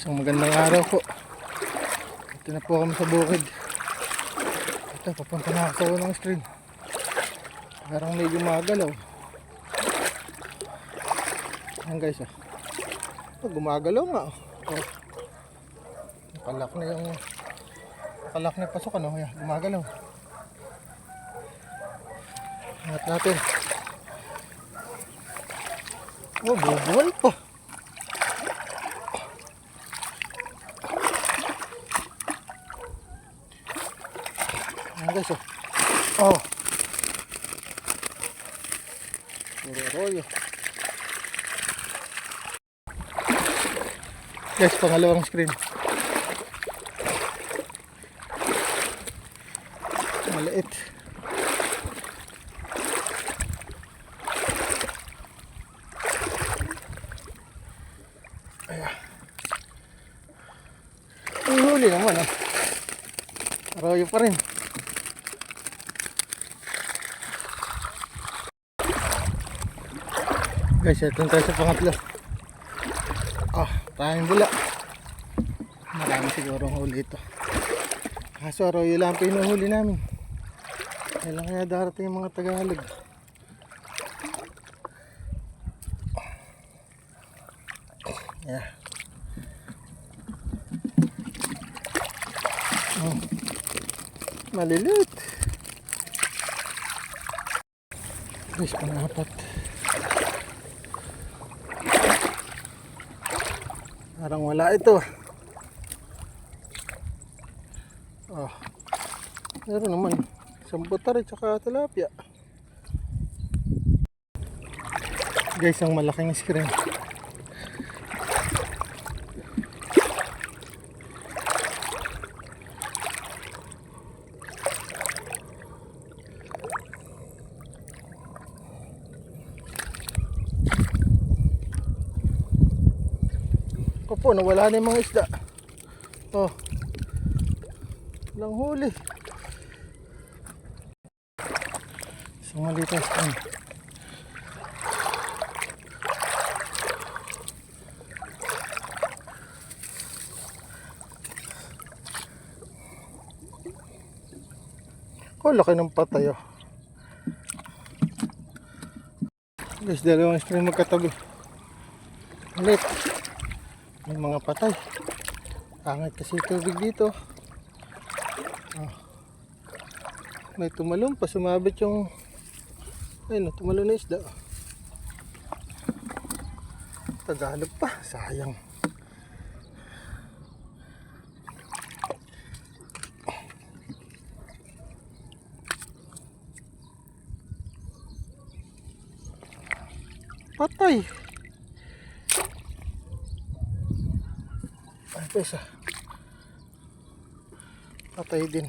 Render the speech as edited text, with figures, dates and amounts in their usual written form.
Isang magandang araw po. Ito na po kami sa bukid. Ito, papunta na ako sa unang stream. Parang medyo magalaw. Ayan guys, oh. Gumagalaw nga. Oh. Nakalak na yung pasok, ano. Ayan, gumagalaw. Angat natin. Oh, bubuhay pa. Ayan guys, oh. Oh. Puro arroyo. Guys, pangalawang screen. Maliit. Ayan. Ang huli naman, oh. Arroyo pa rin. Guys, ito tayo sa pangatlo. Maraming bula. Marami siguro ang huli ito. Kaso arroyo lang ang pinuhuli namin. Kailan kaya darating yung mga Tagalog? Yeah. Oh. Malilit. Guys, pang-apat. Parang wala ito. Meron naman isang butari tsaka tilapia. Guys, ang malaking screen. Po, nawala na yung mga isda. Walang huli. Isang maliit na isda. Laki ng patay, oh. Guys, dalawang stream magkatabi. Ulit. May mga patay. Pangit kasi tubig dito. May tumalon pa, sumabit yung ayun, tumalon na isda. Tagalog pa, sayang. Patay. Ay, pesa. Patay din.